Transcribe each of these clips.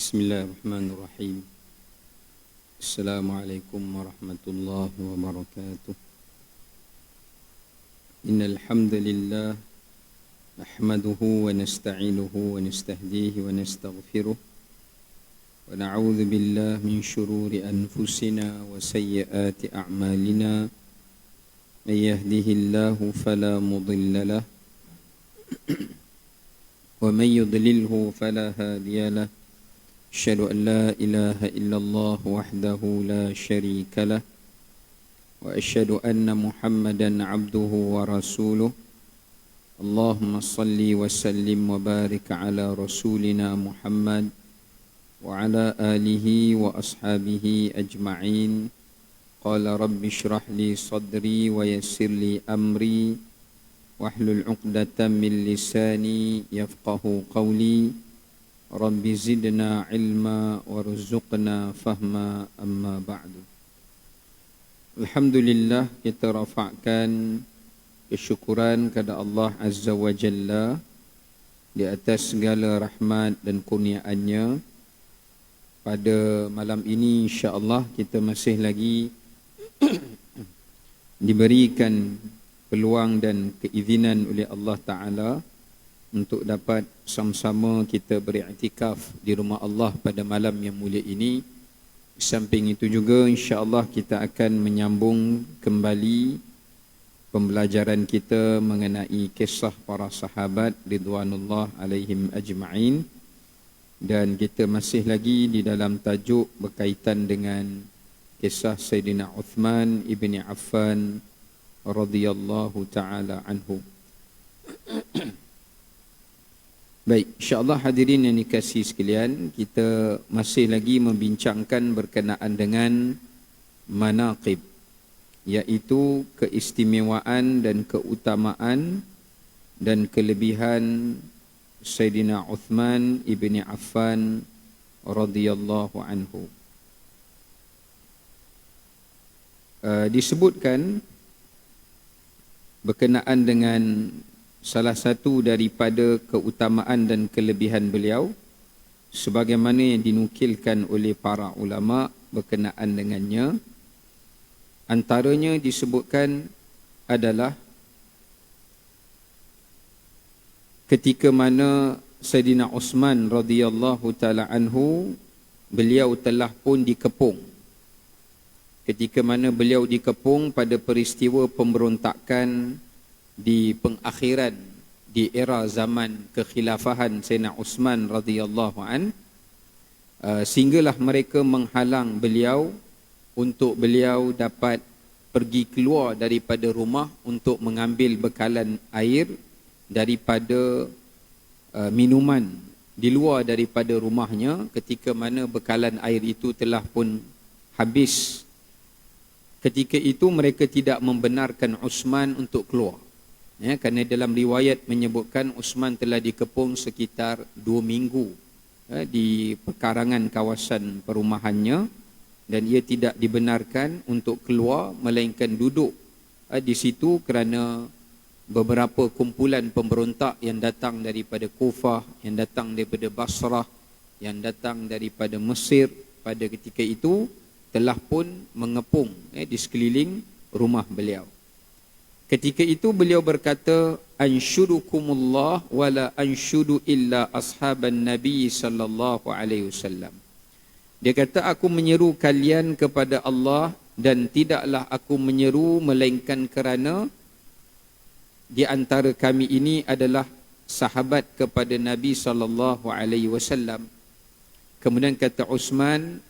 Bismillahirrahmanirrahim. Assalamualaikum warahmatullahi wabarakatuh. Innal hamdalillah nahmaduhu wa nasta'inuhu wa nastahdihi wa nastaghfiruh wa na'udzu billahi min shururi anfusina wa sayyiati a'malina. May yahdihillahu fala mudilla lahu wa may yudlilhu fala hadiya lahu. Asyhadu an la ilaha illallah wahdahu la syarika lah wa asyhadu anna Muhammadan abduhu wa rasuluh. Allahumma salli wa sallim wa barik ala rasulina Muhammad wa ala alihi wa ashabihi ajma'in. Qala rabbi shrah li sadri wa yassir li amri wahlul 'uqdatam min lisani yafqahu qawli. Rabbi zidna ilma warzuqna fahma, amma ba'du. Alhamdulillah, kita rafa'kan kesyukuran kepada Allah Azza wa Jalla di atas segala rahmat dan kurniaannya. Pada malam ini insya-Allah kita masih lagi diberikan peluang dan keizinan oleh Allah Ta'ala untuk dapat sama-sama kita beriktikaf di rumah Allah pada malam yang mulia ini. Di samping itu juga insya-Allah kita akan menyambung kembali pembelajaran kita mengenai kisah para sahabat ridwanullah alaihim ajma'in, dan kita masih lagi di dalam tajuk berkaitan dengan kisah Sayyidina Uthman ibni Affan radhiyallahu taala anhu. Baik, insya-Allah hadirin yang dikasihi sekalian, kita masih lagi membincangkan berkenaan dengan manaqib, iaitu keistimewaan dan keutamaan dan kelebihan Sayyidina Uthman ibni Affan radhiyallahu anhu. Disebutkan berkenaan dengan salah satu daripada keutamaan dan kelebihan beliau sebagaimana yang dinukilkan oleh para ulama berkenaan dengannya. Antaranya disebutkan adalah ketika mana Sayyidina Uthman radhiyallahu taala anhu, beliau telah pun dikepung. Ketika mana beliau dikepung pada peristiwa pemberontakan di pengakhiran di era zaman kekhilafahan Sayyidina Uthman radhiyallahu an, sehinggalah mereka menghalang beliau untuk beliau dapat pergi keluar daripada rumah untuk mengambil bekalan air daripada minuman di luar daripada rumahnya, ketika mana bekalan air itu telah pun habis. Ketika itu mereka tidak membenarkan Uthman untuk keluar. Ya, kerana dalam riwayat menyebutkan Uthman telah dikepung sekitar 2 minggu di pekarangan kawasan perumahannya, dan ia tidak dibenarkan untuk keluar melainkan duduk di situ kerana beberapa kumpulan pemberontak yang datang daripada Kufah, yang datang daripada Basrah, yang datang daripada Mesir pada ketika itu telah pun mengepung di sekeliling rumah beliau. Ketika itu beliau berkata, anshudukumullah wala anshudu illa ashaban nabi sallallahu alaihi wasallam. Dia kata, aku menyeru kalian kepada Allah dan tidaklah aku menyeru melainkan kerana di antara kami ini adalah sahabat kepada Nabi sallallahu alaihi wasallam. Kemudian kata Uthman,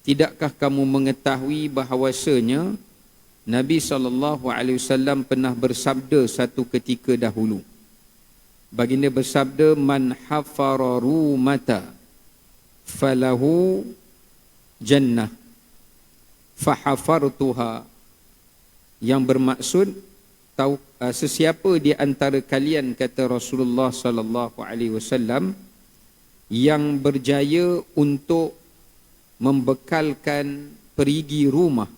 tidakkah kamu mengetahui bahawasanya Nabi SAW pernah bersabda satu ketika dahulu. Baginda bersabda, man hafara rumata falahu jannah fahafartuha. Yang bermaksud, sesiapa di antara kalian, kata Rasulullah SAW, yang berjaya untuk membekalkan perigi rumah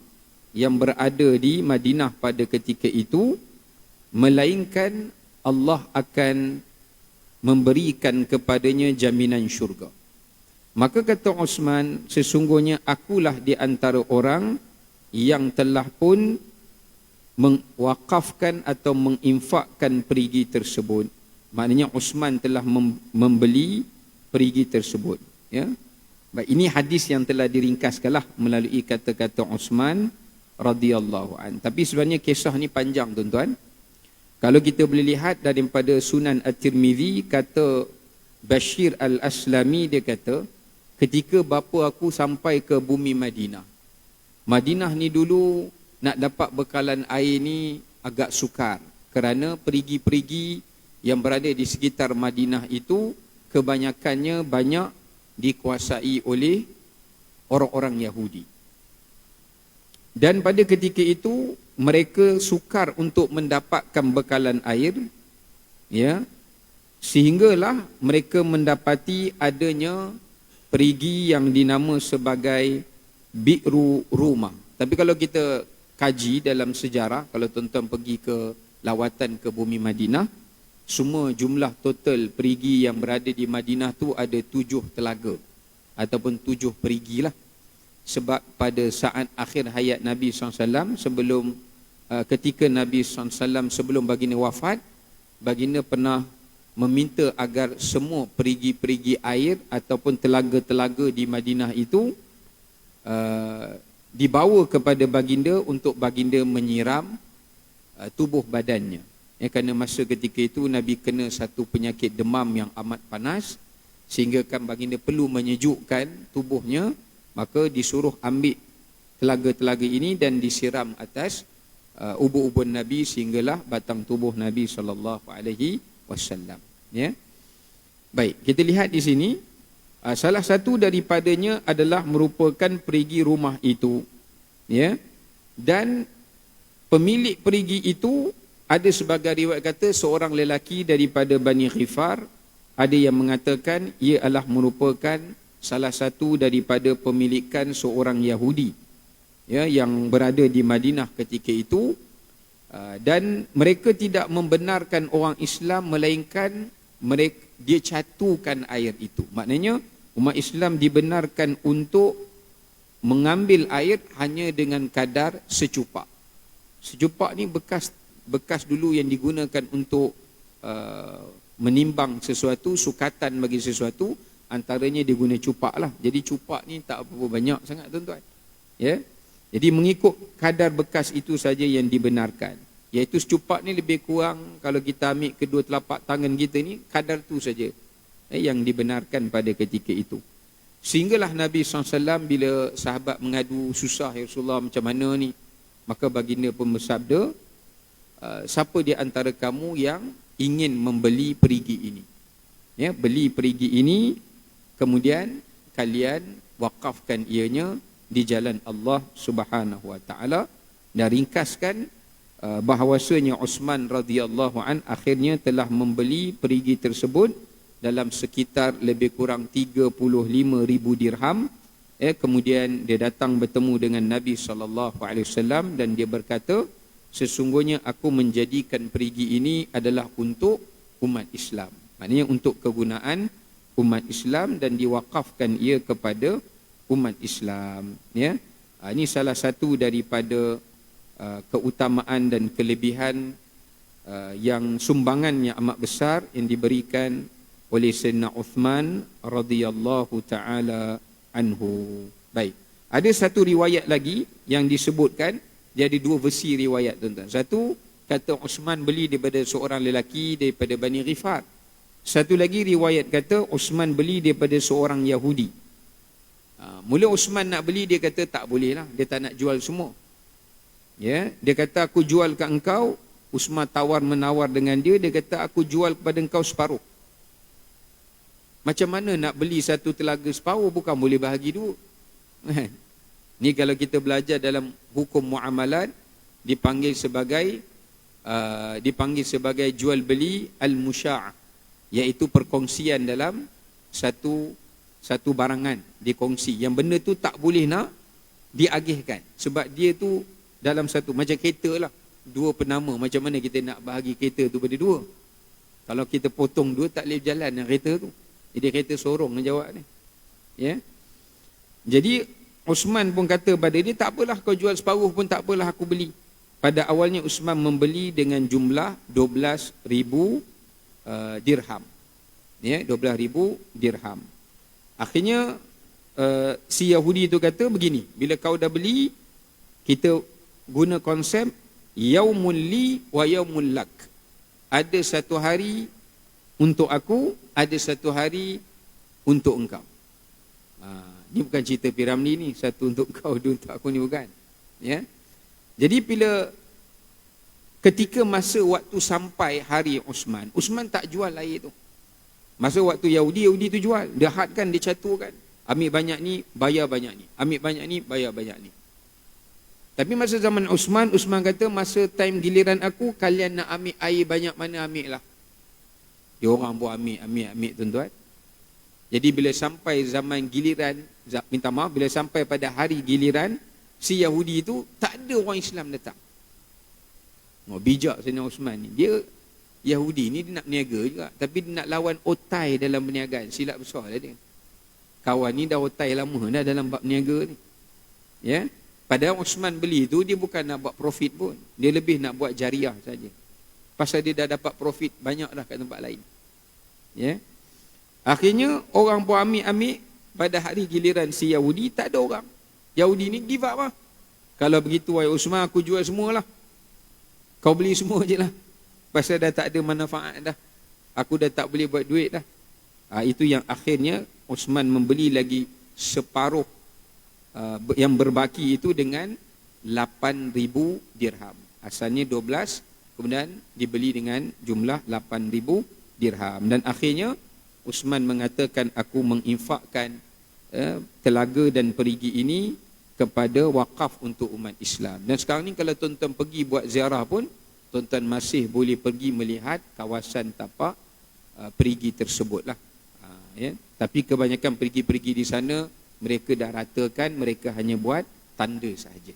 yang berada di Madinah pada ketika itu, melainkan Allah akan memberikan kepadanya jaminan syurga. Maka kata Osman, sesungguhnya akulah di antara orang yang telah pun mewakafkan atau menginfakkan perigi tersebut. Maknanya Osman telah membeli perigi tersebut. Ya. Baik, ini hadis yang telah diringkaskanlah melalui kata-kata Osman radhiyallahu an. Tapi sebenarnya kisah ni panjang tuan-tuan. Kalau kita boleh lihat daripada Sunan At-Tirmizi, kata Bashir Al-Aslami, dia kata, ketika bapa aku sampai ke bumi Madinah. Madinah ni dulu nak dapat bekalan air ni agak sukar. Kerana perigi-perigi yang berada di sekitar Madinah itu kebanyakannya banyak dikuasai oleh orang-orang Yahudi. Dan pada ketika itu mereka sukar untuk mendapatkan bekalan air, ya, sehinggalah mereka mendapati adanya perigi yang dinama sebagai Bi'ru Rumah. Tapi kalau kita kaji dalam sejarah, kalau tuan-tuan pergi ke lawatan ke bumi Madinah, semua jumlah total perigi yang berada di Madinah tu ada 7 telaga ataupun 7 perigi lah. Sebab pada saat akhir hayat Nabi SAW, sebelum ketika Nabi SAW sebelum baginda wafat, baginda pernah meminta agar semua perigi-perigi air ataupun telaga-telaga di Madinah itu dibawa kepada baginda untuk baginda menyiram tubuh badannya. Ya, kerana masa ketika itu Nabi kena satu penyakit demam yang amat panas, sehingga kan baginda perlu menyejukkan tubuhnya, maka disuruh ambil telaga-telaga ini dan disiram atas ubun-ubun Nabi sehinggalah batang tubuh Nabi SAW. Ya. Baik, kita lihat di sini, salah satu daripadanya adalah merupakan perigi rumah itu. Ya. Dan pemilik perigi itu, ada sebagai riwayat kata seorang lelaki daripada Bani Ghifar, ada yang mengatakan ia adalah merupakan salah satu daripada pemilikan seorang Yahudi, ya, yang berada di Madinah ketika itu, dan mereka tidak membenarkan orang Islam melainkan dia catukan air itu. Maknanya umat Islam dibenarkan untuk mengambil air hanya dengan kadar secupak. Secupak ni bekas dulu yang digunakan untuk menimbang sesuatu, sukatan bagi sesuatu, antaranya dia guna cupak lah. Jadi cupak ni tak apa banyak sangat tuan-tuan. Ya. Jadi mengikut kadar bekas itu saja yang dibenarkan. Iaitu secupak ni lebih kurang, kalau kita ambil kedua telapak tangan kita ni, kadar tu saja yang dibenarkan pada ketika itu. Sehinggalah Nabi SAW bila sahabat mengadu, susah ya Rasulullah macam mana ni, maka baginda pun bersabda, siapa di antara kamu yang ingin membeli perigi ini? Ya, beli perigi ini, kemudian kalian wakafkan ianya di jalan Allah Subhanahu Wa Taala. Dan ringkaskan bahawasanya Osman radhiyallahu an akhirnya telah membeli perigi tersebut dalam sekitar lebih kurang 35,000 dirham. Kemudian dia datang bertemu dengan Nabi SAW dan dia berkata, sesungguhnya aku menjadikan perigi ini adalah untuk umat Islam. Maknanya untuk kegunaan umat Islam dan diwakafkan ia kepada umat Islam. Ya, ini salah satu daripada keutamaan dan kelebihan yang sumbangannya amat besar yang diberikan oleh Sayyidina Uthman radhiyallahu taala anhu. Baik, ada satu riwayat lagi yang disebutkan, dia ada 2 versi riwayat tuan-tuan. Satu kata Uthman beli daripada seorang lelaki daripada Bani Ghifar. Satu lagi riwayat kata Uthman beli daripada seorang Yahudi. Mula Uthman nak beli, dia kata tak boleh lah, dia tak nak jual semua. Ya, dia kata aku jual ke engkau. Uthman tawar-menawar dengan dia, dia kata aku jual kepada engkau separuh. Macam mana nak beli satu telaga separuh, bukan boleh bahagi 2. Ni kalau kita belajar dalam hukum muamalat, dipanggil sebagai jual beli al-musya'ah, iaitu perkongsian dalam satu barangan dikongsi. Yang benda tu tak boleh nak diagihkan, sebab dia tu dalam satu, macam kereta lah, 2 penama, macam mana kita nak bahagi kereta tu pada 2? Kalau kita potong 2, tak boleh berjalan dengan kereta tu. Jadi kereta sorong nak jawab ni. Ya. Jadi Uthman pun kata pada dia, tak apalah kau jual separuh pun tak apalah, aku beli. Pada awalnya Uthman membeli dengan jumlah 12,000 dirham. Ya, 12,000 dirham. Akhirnya si Yahudi itu kata begini, bila kau dah beli, kita guna konsep yaumul li wa yaumul lak. Ada satu hari untuk aku, ada satu hari untuk engkau. Ni bukan cerita Piramli ni, satu untuk kau, dua untuk aku ni, bukan. Ya. Jadi bila ketika masa waktu sampai hari Uthman, Uthman tak jual air tu. Masa waktu Yahudi tu jual, dia hadkan, dia caturkan. Ambil banyak ni, bayar banyak ni. Ambil banyak ni, bayar banyak ni. Tapi masa zaman Uthman kata, masa time giliran aku, kalian nak ambil air banyak mana, ambil lah. Dia orang pun ambil tuan-tuan. Jadi bila sampai zaman giliran, minta maaf, bila sampai pada hari giliran, si Yahudi itu, tak ada orang Islam datang. Bijak Sayyidina Uthman ni. Dia Yahudi ni, dia nak berniaga juga. Tapi dia nak lawan otai dalam perniagaan. Silap besar lah dia. Kawan ni dah otai lama dah dalam bab berniaga ni. Ya. Padahal Uthman beli tu, dia bukan nak buat profit pun. Dia lebih nak buat jariah saja. Pasal dia dah dapat profit banyak dah kat tempat lain. Ya. Akhirnya orang pun ambil pada hari giliran si Yahudi, tak ada orang. Yahudi ni give up lah. Kalau begitu wahai Uthman, aku jual semualah. Kau beli semua je lah. Pasal dah tak ada manfaat dah. Aku dah tak boleh buat duit dah. Itu yang akhirnya Uthman membeli lagi separuh yang berbaki itu dengan 8,000 dirham. Asalnya 12, kemudian dibeli dengan jumlah 8,000 dirham. Dan akhirnya Uthman mengatakan, aku menginfakkan telaga dan perigi ini kepada wakaf untuk umat Islam. Dan sekarang ni kalau tuan-tuan pergi buat ziarah pun, tuan-tuan masih boleh pergi melihat kawasan tapak perigi tersebut lah. Ya. Tapi kebanyakan perigi-perigi di sana, mereka dah ratakan, mereka hanya buat tanda sahaja.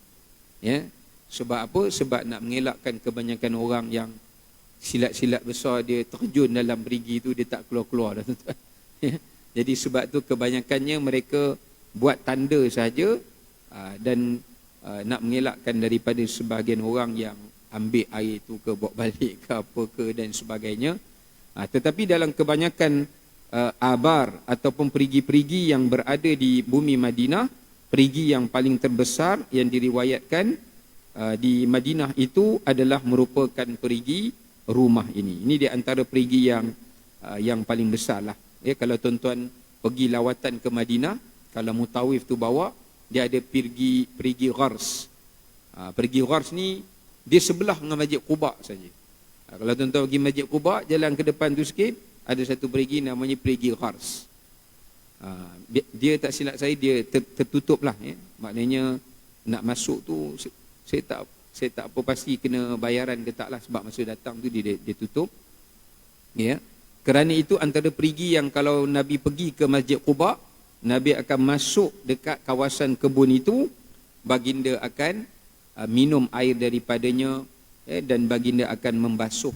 Ya. Sebab apa? Sebab nak mengelakkan kebanyakan orang yang silat-silat besar, dia terjun dalam perigi tu, dia tak keluar-keluar dah, tuan-tuan. Ya. Jadi sebab tu kebanyakannya mereka buat tanda sahaja, dan nak mengelakkan daripada sebahagian orang yang ambil air tu ke, bawa balik ke apa ke dan sebagainya. Tetapi dalam kebanyakan abar ataupun perigi-perigi yang berada di bumi Madinah, perigi yang paling terbesar yang diriwayatkan di Madinah itu adalah merupakan perigi rumah ini. Ini di antara perigi yang paling besar lah. Ya, kalau tuan-tuan pergi lawatan ke Madinah, kalau mutawif tu bawa, dia ada perigi Ghars. Perigi Ghars ni dia sebelah dengan Masjid Quba saja. Kalau tuan-tuan pergi Masjid Quba, jalan ke depan tu sikit, ada satu perigi namanya perigi Ghars. Dia tak silap saya, dia tertutup lah. Ya. Maknanya nak masuk tu, saya tak apa pasti kena bayaran ke tak lah, sebab masa datang tu dia tutup. Ya. Kerana itu antara perigi yang kalau Nabi pergi ke Masjid Quba, Nabi akan masuk dekat kawasan kebun itu, baginda akan minum air daripadanya, dan baginda akan membasuh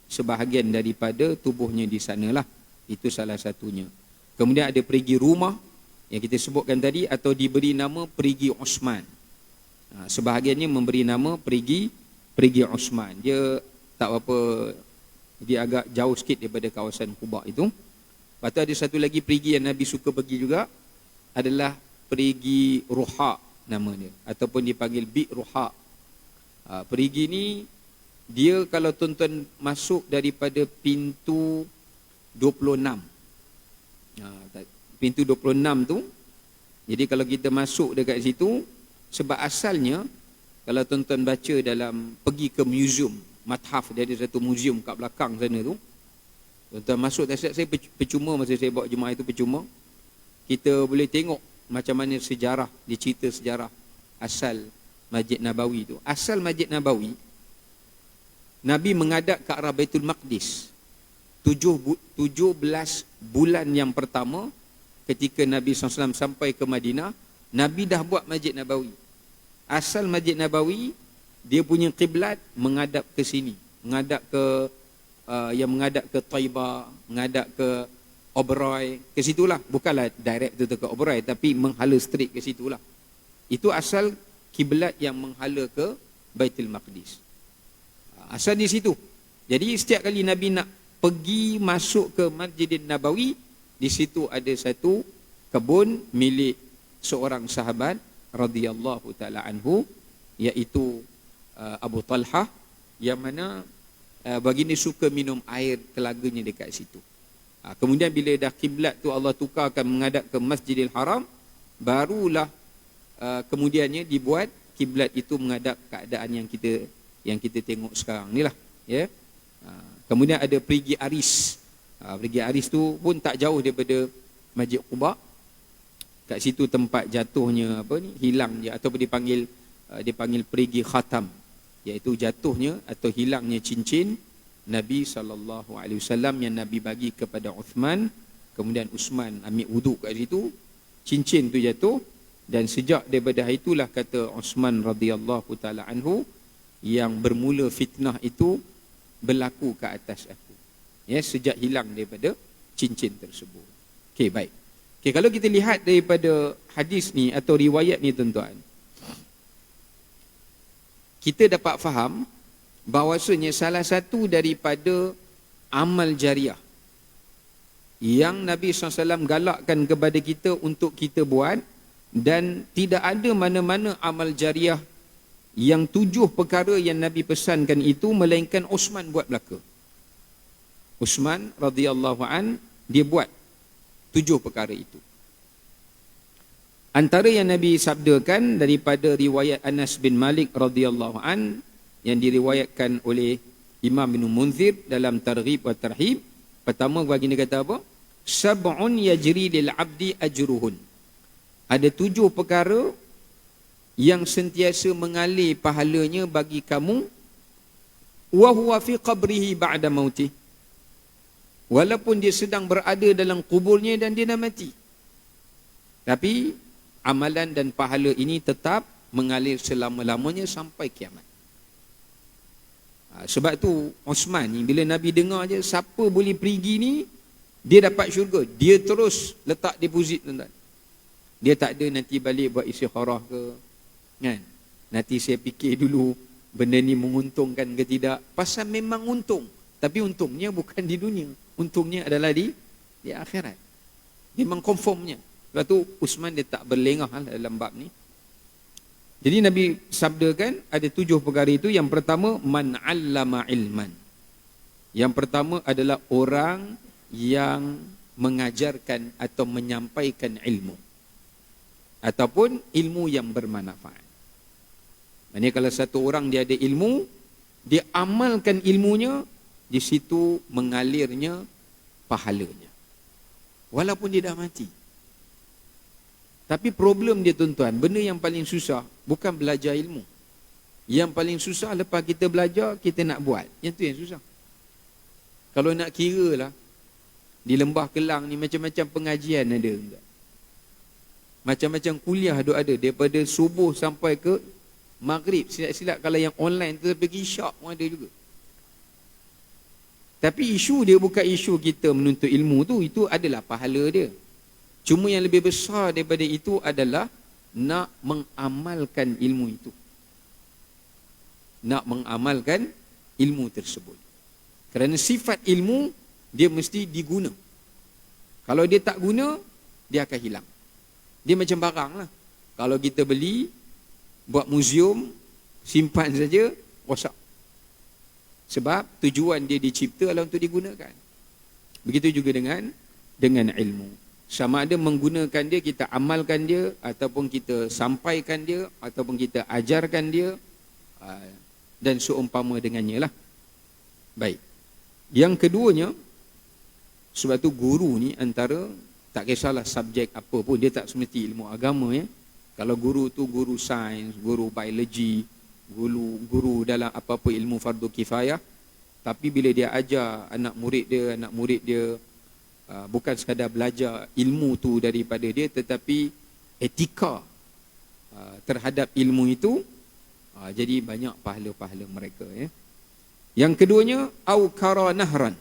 sebahagian daripada tubuhnya di sanalah. Itu salah satunya. Kemudian ada perigi rumah yang kita sebutkan tadi, atau diberi nama perigi Uthman. Sebahagiannya memberi nama perigi Uthman. Dia tak apa, dia agak jauh sikit daripada kawasan Quba itu. Lepas tu ada satu lagi perigi yang Nabi suka pergi juga, adalah perigi Ruha nama dia, ataupun dipanggil Bi' Ruha. Perigi ni, dia kalau tuan-tuan masuk daripada pintu 26. Pintu 26 tu, jadi kalau kita masuk dekat situ, sebab asalnya, kalau tuan-tuan baca dalam, pergi ke museum, Mathaf, dia ada satu museum kat belakang sana tu, tuan-tuan masuk, saya percuma masa saya bawa jemaah itu percuma, kita boleh tengok macam mana sejarah, dicerita sejarah asal Masjid Nabawi tu. Asal Masjid Nabawi, Nabi menghadap ke arah Baitul Maqdis 17 bulan yang pertama. Ketika Nabi SAW sampai ke Madinah, Nabi dah buat Masjid Nabawi. Asal Masjid Nabawi, dia punya kiblat menghadap ke sini, menghadap ke Taibah, menghadap ke Oberoi, ke situlah. Bukanlah direct tu ke Oberoi, tapi menghala straight ke situlah. Itu asal kiblat yang menghala ke Baitul Maqdis. Asal di situ. Jadi setiap kali Nabi nak pergi masuk ke Masjidin Nabawi, di situ ada satu kebun milik seorang sahabat radhiyallahu taala anhu, iaitu Abu Talhah, yang mana baginda suka minum air telaganya dekat situ. Kemudian bila dah kiblat tu Allah tukarkan menghadap ke Masjidil Haram, barulah kemudiannya dibuat kiblat itu menghadap keadaan yang kita tengok sekarang ni lah, ya. Kemudian ada Perigi Aris. Perigi Aris tu pun tak jauh daripada Masjid Quba. Kat situ tempat jatuhnya hilangnya, atau dipanggil Perigi Khatam, iaitu jatuhnya atau hilangnya cincin Nabi SAW yang Nabi bagi kepada Uthman. Kemudian Uthman ambil wuduk kat situ, cincin tu jatuh, dan sejak daripada itulah kata Uthman radhiyallahu taala anhu, yang bermula fitnah itu berlaku ke atas aku, ya, sejak hilang daripada cincin tersebut. Okey, baik. Okey, kalau kita lihat daripada hadis ni atau riwayat ni tuan-tuan, kita dapat faham bahawasanya salah satu daripada amal jariah yang Nabi SAW galakkan kepada kita untuk kita buat, dan tidak ada mana-mana amal jariah yang 7 perkara yang Nabi pesankan itu melainkan Uthman buat belaka. Uthman radhiyallahu an, dia buat 7 perkara itu. Antara yang Nabi sabdakan daripada riwayat Anas bin Malik radhiyallahu an, yang diriwayatkan oleh Imam bin Munzir dalam Targhib wa Tarhib. Pertama baginda kata apa? Sab'un yajri lil abdi ajruhun. Ada 7 perkara yang sentiasa mengalir pahalanya bagi kamu, wa huwa fi qabrihi ba'da mautih, walaupun dia sedang berada dalam kuburnya dan dia dah mati, tapi amalan dan pahala ini tetap mengalir selama-lamanya sampai kiamat. Sebab tu Uthman ni bila Nabi dengar je siapa boleh pergi ni dia dapat syurga, dia terus letak deposit, tuan-tuan. Dia tak ada nanti balik buat istikharah ke, kan? Nanti saya fikir dulu benda ni menguntungkan ke tidak. Pasal memang untung, tapi untungnya bukan di dunia, untungnya adalah di akhirat. Memang confirmnya. Sebab tu Uthman dia tak berlengah dalam bab ni. Jadi Nabi sabdakan ada 7 perkara itu. Yang pertama, man 'allama ilman. Yang pertama adalah orang yang mengajarkan atau menyampaikan ilmu, ataupun ilmu yang bermanfaat. Maksudnya kalau satu orang dia ada ilmu, dia amalkan ilmunya, di situ mengalirnya pahalanya, walaupun dia dah mati. Tapi problem dia tuan-tuan, benda yang paling susah bukan belajar ilmu. Yang paling susah lepas kita belajar, kita nak buat. Yang tu yang susah. Kalau nak kira lah, di Lembah Kelang ni macam-macam pengajian ada. Macam-macam kuliah ada. Daripada subuh sampai ke maghrib. Silap-silap kalau yang online tu pergi syak pun ada juga. Tapi isu dia bukan isu kita menuntut ilmu tu. Itu adalah pahala dia. Cuma yang lebih besar daripada itu adalah nak mengamalkan ilmu itu. Nak mengamalkan ilmu tersebut. Kerana sifat ilmu, dia mesti diguna. Kalau dia tak guna, dia akan hilang. Dia macam barang lah. Kalau kita beli, buat muzium, simpan saja, rosak. Sebab tujuan dia dicipta adalah untuk digunakan. Begitu juga dengan ilmu. Sama ada menggunakan dia, kita amalkan dia, ataupun kita sampaikan dia, ataupun kita ajarkan dia, dan seumpama dengannya lah. Baik. Yang keduanya, sebab tu guru ni antara, tak kisahlah subjek apa pun, dia tak semesti ilmu agama ya. Kalau guru tu guru sains, guru biologi, guru dalam apa-apa ilmu fardu kifayah, tapi bila dia ajar anak murid dia bukan sekadar belajar ilmu tu daripada dia, tetapi etika terhadap ilmu itu, jadi banyak pahala-pahala mereka ya. Yang keduanya, au kara nahran,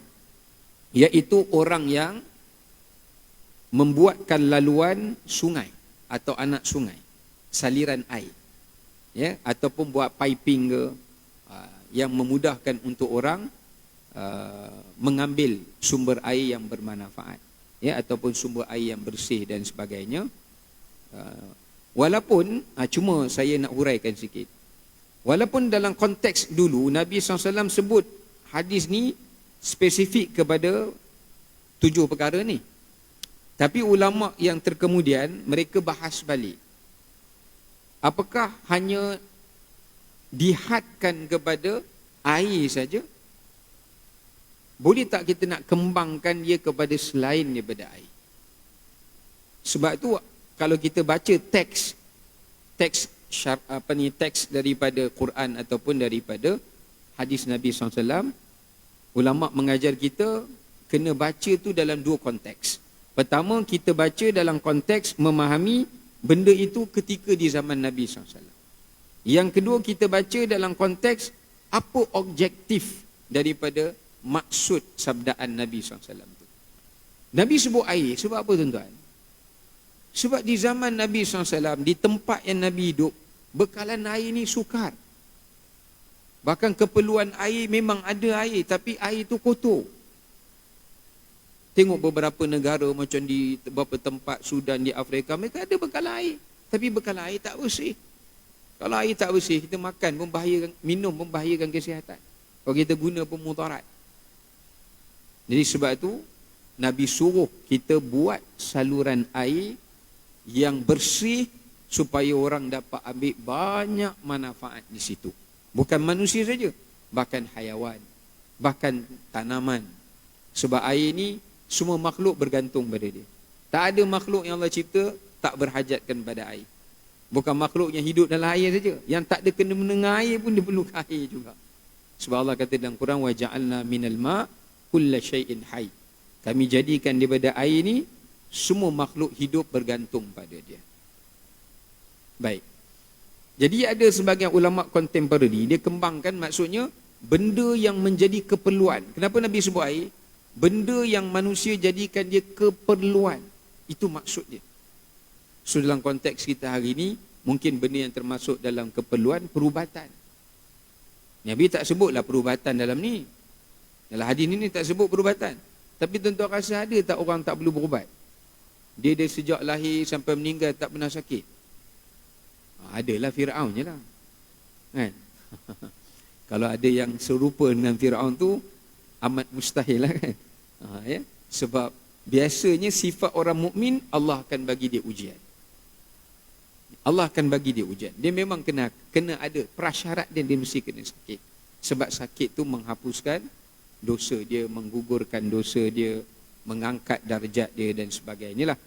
iaitu orang yang membuatkan laluan sungai atau anak sungai, saliran air, ya, ataupun buat piping ke, yang memudahkan untuk orang mengambil sumber air yang bermanfaat, ya, ataupun sumber air yang bersih dan sebagainya. Walaupun cuma saya nak huraikan sikit, walaupun dalam konteks dulu Nabi SAW sebut hadis ni spesifik kepada 7 perkara ni, tapi ulama yang terkemudian mereka bahas balik, apakah hanya dihadkan kepada air saja? Boleh tak kita nak kembangkan dia kepada selain daripada air? Sebab tu kalau kita baca teks daripada Quran ataupun daripada hadis Nabi SAW, ulama mengajar kita kena baca tu dalam 2 konteks. Pertama, kita baca dalam konteks memahami benda itu ketika di zaman Nabi SAW. Yang kedua, kita baca dalam konteks apa objektif daripada maksud sabdaan Nabi SAW tu. Nabi sebut air sebab apa tuan-tuan? Sebab di zaman Nabi SAW, di tempat yang Nabi hidup, bekalan air ni sukar. Bahkan keperluan air memang ada air, tapi air tu kotor. Tengok beberapa negara macam di beberapa tempat Sudan, di Afrika, mereka ada bekalan air, tapi bekalan air tak bersih. Kalau air tak bersih, kita makan pun bahayakan, minum pun bahayakan kesihatan. Kalau kita guna pun mudarat. Jadi sebab tu Nabi suruh kita buat saluran air yang bersih supaya orang dapat ambil banyak manfaat di situ. Bukan manusia saja, bahkan haiwan, bahkan tanaman. Sebab air ni semua makhluk bergantung pada dia. Tak ada makhluk yang Allah cipta tak berhajatkan pada air. Bukan makhluk yang hidup dalam air saja, yang tak ada kena mendengar air pun dia perlukan air juga. Sebab Allah kata dalam Quran, wa ja'alna minal ma' kulla syai'in hayy. Kami jadikan daripada air ni semua makhluk hidup bergantung pada dia. Baik. Jadi ada sebagian ulama kontemporari dia kembangkan, maksudnya benda yang menjadi keperluan. Kenapa Nabi sebut air? Benda yang manusia jadikan dia keperluan. Itu maksud dia. So dalam konteks kita hari ini, mungkin benda yang termasuk dalam keperluan perubatan. Nabi tak sebutlah perubatan dalam ni. Dalam hadis ni tak sebut perubatan. Tapi tuan-tuan rasa ada tak orang tak perlu berubat? Dia dari sejak lahir sampai meninggal tak pernah sakit. Adalah Fir'aun je lah. Kan? Kalau ada yang serupa dengan Fir'aun tu, amat mustahil lah kan. Ya? Sebab biasanya sifat orang mukmin, Allah akan bagi dia ujian. Allah akan bagi dia ujian. Dia memang kena ada prasyarat dia mesti kena sakit. Sebab sakit tu menghapuskan dosa dia, menggugurkan dosa dia, mengangkat darjat dia dan sebagainya lah.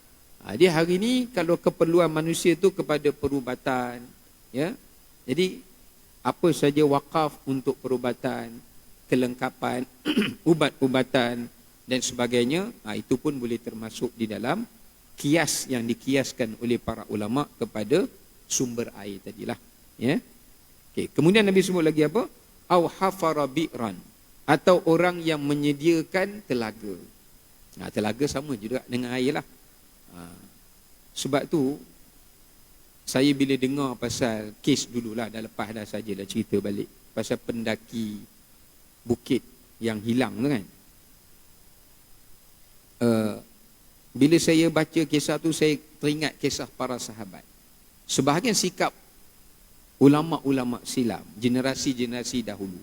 Dia hari ni kalau keperluan manusia tu kepada perubatan, ya. Jadi apa saja wakaf untuk perubatan, kelengkapan, ubat-ubatan dan sebagainya, itu pun boleh termasuk di dalam kias yang dikiaskan oleh para ulama kepada sumber air tadilah, ya. Okey, kemudian Nabi sebut lagi apa? Au hafara bi'ran, atau orang yang menyediakan telaga. Telaga sama juga dengan air lah. Sebab tu saya bila dengar pasal kes dululah, dah lepas dah sajalah cerita balik pasal pendaki bukit yang hilang tu kan. Bila saya baca kisah tu, saya teringat kisah para sahabat. Sebahagian sikap ulama-ulama silam, generasi-generasi dahulu.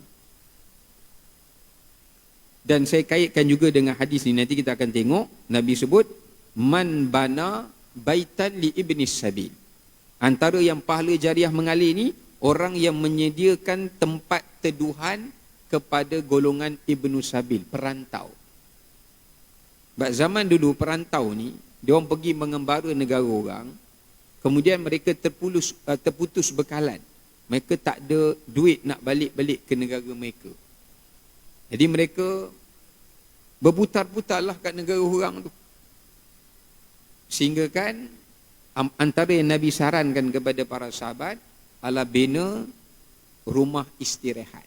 Dan saya kaitkan juga dengan hadis ni, nanti kita akan tengok. Nabi sebut, man bana baitan li ibni sabil. Antara yang pahala jariah mengalir ni, orang yang menyediakan tempat teduhan kepada golongan ibnu sabil, perantau. Sebab zaman dulu perantau ni, dia orang pergi mengembara negara orang, kemudian mereka terputus bekalan. Mereka tak ada duit nak balik-balik ke negara mereka. Jadi mereka berputar-putarlah kat negara orang tu. Sehingga kan antara yang Nabi sarankan kepada para sahabat, ala bina rumah istirahat,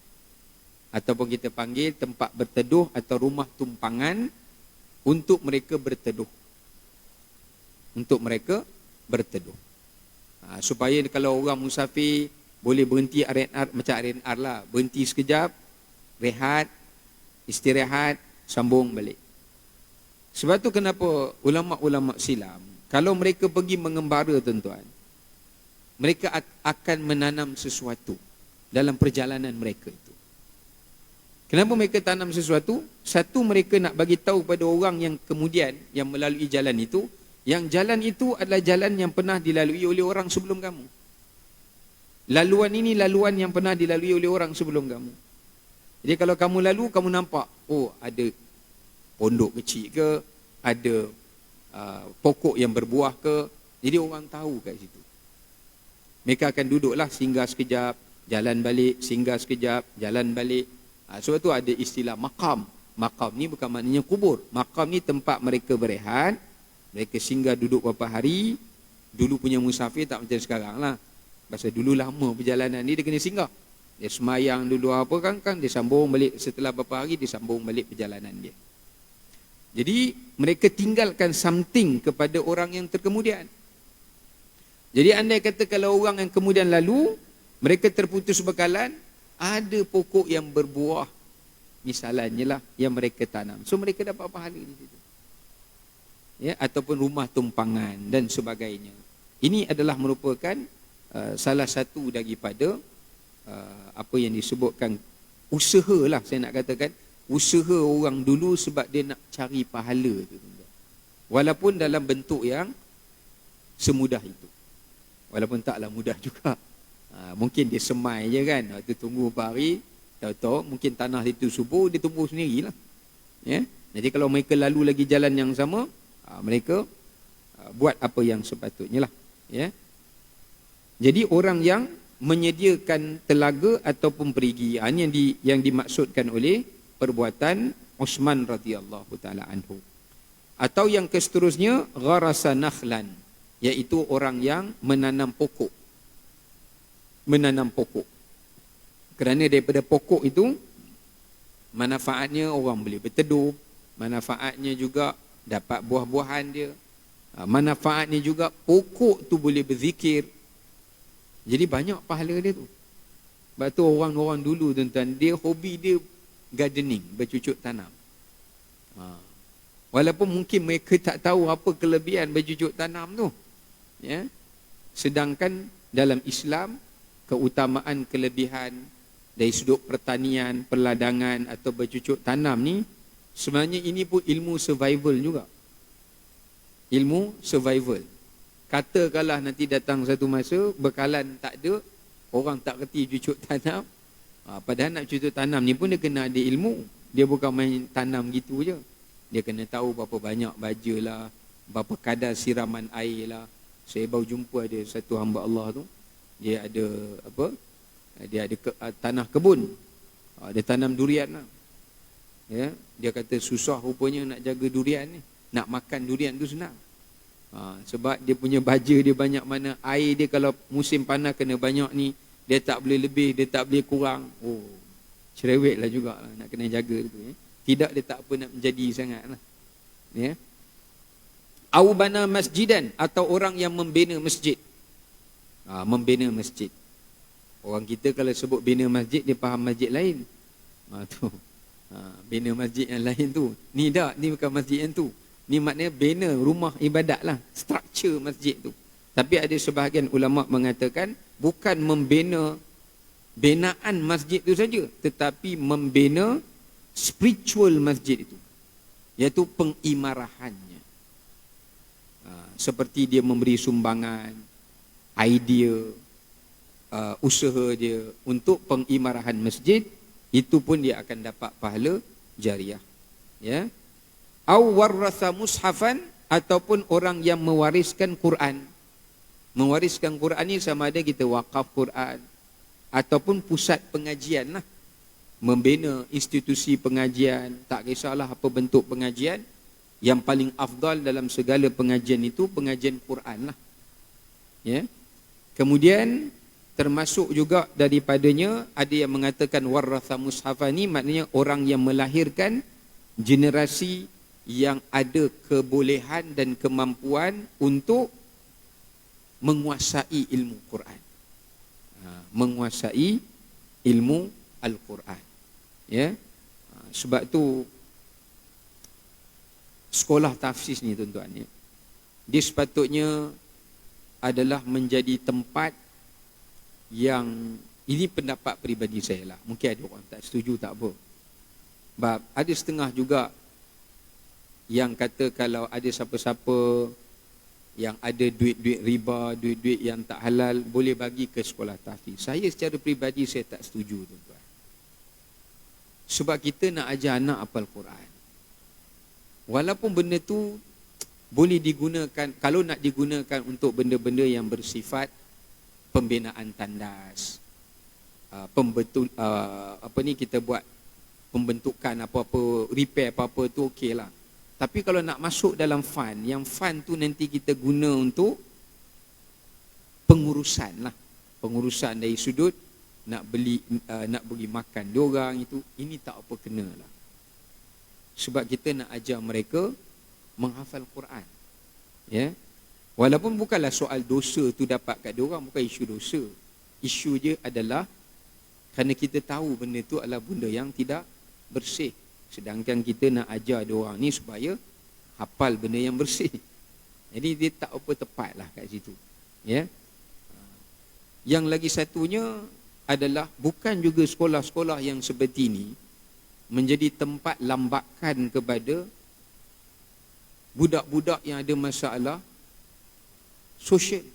ataupun kita panggil tempat berteduh atau rumah tumpangan untuk mereka berteduh. untuk mereka berteduh. Supaya kalau orang musafir boleh berhenti R&R, macam R&R lah, berhenti sekejap, rehat, istirahat, sambung balik. Sebab tu kenapa ulama-ulama silam, kalau mereka pergi mengembara tuan-tuan, mereka akan menanam sesuatu dalam perjalanan mereka itu. Kenapa mereka tanam sesuatu? Satu, mereka nak bagi tahu pada orang yang kemudian yang melalui jalan itu, yang jalan itu adalah jalan yang pernah dilalui oleh orang sebelum kamu. Laluan ini laluan yang pernah dilalui oleh orang sebelum kamu. Jadi kalau kamu lalu, kamu nampak, oh ada pondok kecil ke, ada pokok yang berbuah ke, jadi orang tahu kat situ. Mereka akan duduklah, singgah sekejap, jalan balik, singgah sekejap, jalan balik. Sebab tu ada istilah maqam. Maqam ni bukan maknanya kubur. Maqam ni tempat mereka berehat, mereka singgah duduk beberapa hari. Dulu punya musafir tak macam sekarang lah. Pasal dulu lama perjalanan ni, dia kena singgah. Dia semayang dulu apa kan, dia sambung balik setelah beberapa hari, dia sambung balik perjalanan dia. Jadi mereka tinggalkan something kepada orang yang terkemudian. Jadi andai kata kalau orang yang kemudian lalu, mereka terputus bekalan, ada pokok yang berbuah, misalnya lah, yang mereka tanam. So mereka dapat pahala di situ. Ya, ataupun rumah tumpangan dan sebagainya. Ini adalah merupakan salah satu daripada apa yang disebutkan usaha lah, saya nak katakan usaha orang dulu sebab dia nak cari pahala tu. Walaupun dalam bentuk yang semudah itu. Walaupun taklah mudah juga. Mungkin dia semai je kan, waktu tunggu beberapa hari, tahu-tahu mungkin tanah itu subur, dia tumbuh sendirilah. Ya? Jadi kalau mereka lalu lagi jalan yang sama, mereka buat apa yang sepatutnya lah. Ya? Jadi orang yang menyediakan telaga ataupun perigi, ini yang dimaksudkan oleh perbuatan Uthman radhiyallahu taala anhu. Atau yang seterusnya, gharasa nakhlan, iaitu orang yang menanam pokok. Menanam pokok. Kerana daripada pokok itu, manfaatnya orang boleh berteduh, manfaatnya juga dapat buah-buahan dia, manfaatnya juga pokok tu boleh berzikir. Jadi banyak pahala dia tu. Sebab tu orang-orang dulu tuan-tuan, dia hobi dia gardening, bercucuk tanam. Walaupun mungkin mereka tak tahu apa kelebihan bercucuk tanam tu. Ya? Sedangkan dalam Islam, keutamaan kelebihan dari sudut pertanian, perladangan atau bercucuk tanam ni, sebenarnya ini pun ilmu survival juga. Ilmu survival. Katakanlah nanti datang satu masa, bekalan tak ada, orang tak kerti cucuk tanam. Padahal nak cucuk tanam ni pun dia kena ada ilmu. Dia bukan main tanam gitu je. Dia kena tahu berapa banyak baja lah, berapa kadar siraman air lah. Saya baru jumpa ada satu hamba Allah tu, dia ada apa? Dia ada tanah kebun. Dia tanam durian lah. Ya, dia kata susah rupanya nak jaga durian ni. Nak makan durian tu senang. Sebab dia punya baja dia banyak mana, air dia kalau musim panas kena banyak ni, dia tak boleh lebih, dia tak boleh kurang. Oh, cerewet lah juga lah, nak kena jaga tu. Ya. Tidak, dia tak apa nak menjadi sangat lah. Ya. Au bana masjidan, atau orang yang membina masjid. Membina masjid. Orang kita kalau sebut bina masjid, dia faham masjid lain. Bina masjid yang lain tu. Ni tak, ni bukan masjid yang tu. Ni maknanya bina rumah ibadat lah. Struktur masjid tu. Tapi ada sebahagian ulama mengatakan, bukan membina binaan masjid tu saja, tetapi membina spiritual masjid itu. Iaitu pengimarahannya. Seperti dia memberi sumbangan, idea, usaha dia untuk pengimarahan masjid, itu pun dia akan dapat pahala jariah. Ya. Au warratha mushafan, ataupun orang yang mewariskan Quran. Mewariskan Quran ni sama ada kita wakaf Quran ataupun pusat pengajian lah. Membina institusi pengajian, tak kisahlah apa bentuk pengajian, yang paling afdal dalam segala pengajian itu pengajian Quran lah. Ya. Kemudian termasuk juga daripadanya ada yang mengatakan warratha mushafani, maknanya orang yang melahirkan generasi yang ada kebolehan dan kemampuan untuk menguasai ilmu Quran. Menguasai ilmu Al-Quran. Ya. Sebab tu sekolah tafsir ni tuan-tuan, ya, dia sepatutnya adalah menjadi tempat yang, ini pendapat peribadi saya lah, mungkin ada orang tak setuju, tak apa. Sebab ada setengah juga yang kata kalau ada siapa-siapa yang ada duit-duit riba, duit-duit yang tak halal, boleh bagi ke sekolah tahfiz. Saya secara peribadi saya tak setuju, tuan-tuan. Sebab kita nak ajar anak hafal Quran. Walaupun benda tu boleh digunakan, kalau nak digunakan untuk benda-benda yang bersifat pembinaan tandas, kita buat pembentukan apa-apa, repair apa-apa tu okey lah. Tapi kalau nak masuk dalam fund, yang fund tu nanti kita guna untuk pengurusan lah. Pengurusan dari sudut nak beli makan diorang itu, ini tak apa kena lah. Sebab kita nak ajar mereka menghafal Quran. Ya. Walaupun bukanlah soal dosa tu dapat kat diorang, bukan isu dosa. Isu dia adalah kerana kita tahu benda tu adalah benda yang tidak bersih. Sedangkan kita nak ajar diorang ni supaya hafal benda yang bersih. Jadi dia tak apa tepat lah kat situ. Ya. Yang lagi satunya adalah bukan juga sekolah-sekolah yang seperti ini menjadi tempat lambakan kepada budak-budak yang ada masalah sosial.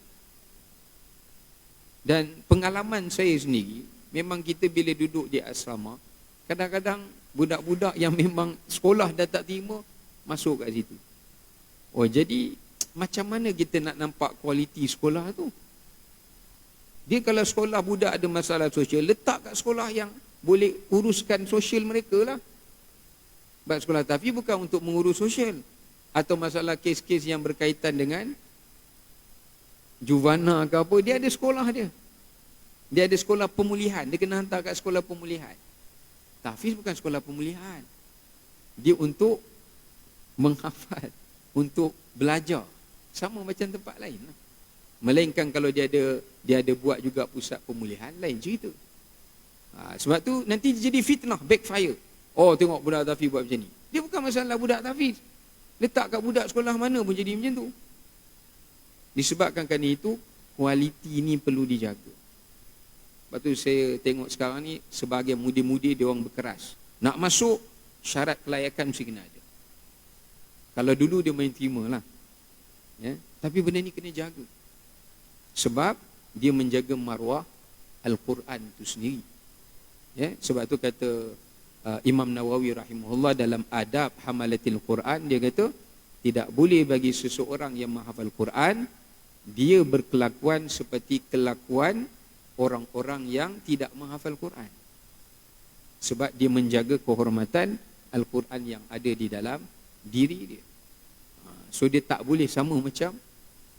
Dan pengalaman saya sendiri, memang kita bila duduk di asrama, kadang-kadang budak-budak yang memang sekolah dah tak terima masuk kat situ. Oh, jadi macam mana kita nak nampak kualiti sekolah tu? Dia kalau sekolah budak ada masalah sosial, letak kat sekolah yang boleh uruskan sosial mereka lah. Sebab sekolah tahfiz bukan untuk mengurus sosial atau masalah kes-kes yang berkaitan dengan juvana ke apa. Dia ada sekolah dia. Dia ada sekolah pemulihan. Dia kena hantar kat sekolah pemulihan. Tahfiz bukan sekolah pemulihan. Dia untuk menghafal, untuk belajar. Sama macam tempat lain lah. Melainkan kalau dia ada buat juga pusat pemulihan, lain cerita. Sebab tu nanti jadi fitnah, backfire. Oh, tengok budak tahfiz buat macam ni. Dia bukan masalah budak tahfiz. Letak kat budak sekolah mana pun jadi macam tu. Disebabkan kerana itu, kualiti ni perlu dijaga. Sebab tu saya tengok sekarang ni, sebahagian mudi-mudi dia orang berkeras. Nak masuk, syarat kelayakan mesti kena ada. Kalau dulu dia main terima lah. Ya? Tapi benda ni kena jaga. Sebab dia menjaga maruah Al-Quran itu sendiri. Ya? Sebab tu kata Imam Nawawi rahimahullah dalam adab hamalatil Quran, dia kata tidak boleh bagi seseorang yang menghafal Quran dia berkelakuan seperti kelakuan orang-orang yang tidak menghafal Quran. Sebab dia menjaga kehormatan Al-Quran yang ada di dalam diri dia. So dia tak boleh sama macam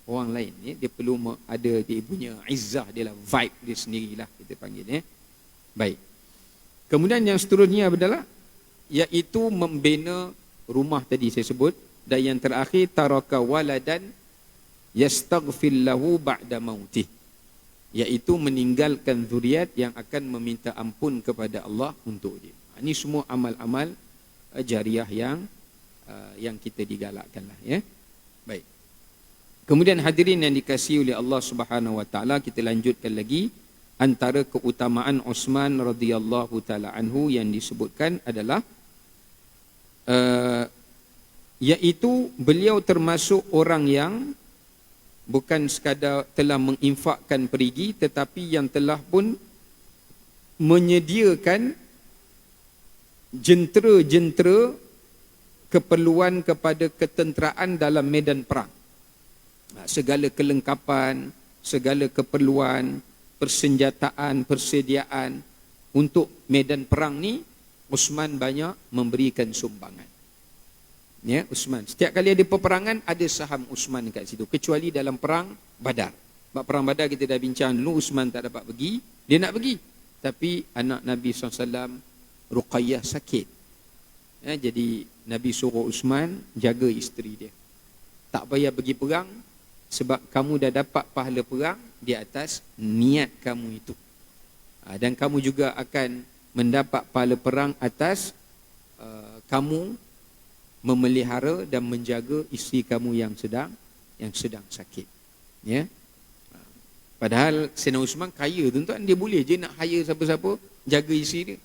orang lain. Ya? Dia perlu ada dia punya izzah dia lah, vibe dia sendirilah kita panggil. Ya? Baik. Kemudian yang seterusnya adalah iaitu membina rumah tadi saya sebut, dan yang terakhir taraka waladan yastaghfir lahu ba'da mautih, iaitu meninggalkan zuriat yang akan meminta ampun kepada Allah untuk dia. Ini semua amal-amal jariah yang kita digalakkanlah, ya. Baik. Kemudian hadirin yang dikasihi oleh Allah Subhanahu wa taala, kita lanjutkan lagi. Antara keutamaan Uthman radhiyallahu taala anhu yang disebutkan adalah iaitu beliau termasuk orang yang bukan sekadar telah menginfakkan perigi, tetapi yang telah pun menyediakan jentera-jentera keperluan kepada ketenteraan dalam medan perang. Segala kelengkapan, segala keperluan, persenjataan, persediaan untuk medan perang ni, Uthman banyak memberikan sumbangan. Ya, Uthman. Setiap kali ada peperangan, ada saham Uthman kat situ. Kecuali dalam perang Badar. Sebab perang Badar kita dah bincang dulu, Uthman tak dapat pergi. Dia nak pergi. Tapi anak Nabi SAW, Ruqayyah sakit. Ya, jadi Nabi suruh Uthman jaga isteri dia. Tak payah pergi perang sebab kamu dah dapat pahala perang di atas niat kamu itu. Dan kamu juga akan mendapat pahala perang atas kamu memelihara dan menjaga isteri kamu yang sedang sakit. Ya. Padahal Sayyidina Uthman kaya, tuan-tuan, dia boleh je nak hire siapa-siapa jaga isteri dia.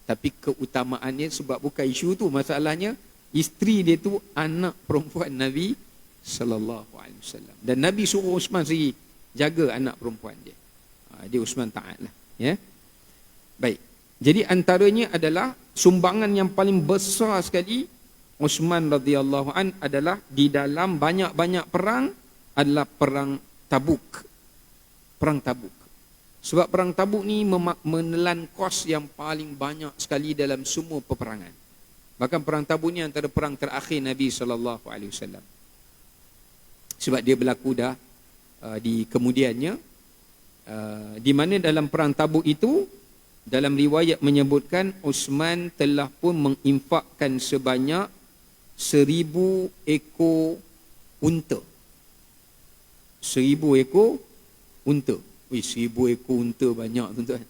Tapi keutamaannya sebab bukan isu tu, masalahnya isteri dia tu anak perempuan Nabi sallallahu alaihi wasallam. Dan Nabi suruh Uthman sendiri jaga anak perempuan dia. Dia Uthman taatlah, ya. Baik. Jadi antaranya adalah sumbangan yang paling besar sekali Uthman radhiyallahu an adalah di dalam banyak-banyak perang adalah perang Tabuk. Perang Tabuk. Sebab perang Tabuk ni menelan kos yang paling banyak sekali dalam semua peperangan. Bahkan perang Tabuk ni antara perang terakhir Nabi SAW. Sebab dia berlaku dah di kemudiannya. Di mana dalam perang Tabuk itu, dalam riwayat menyebutkan Uthman telah pun menginfakkan sebanyak 1000 ekor unta. 1000 ekor unta. 1000 ekor unta banyak, tuan-tuan.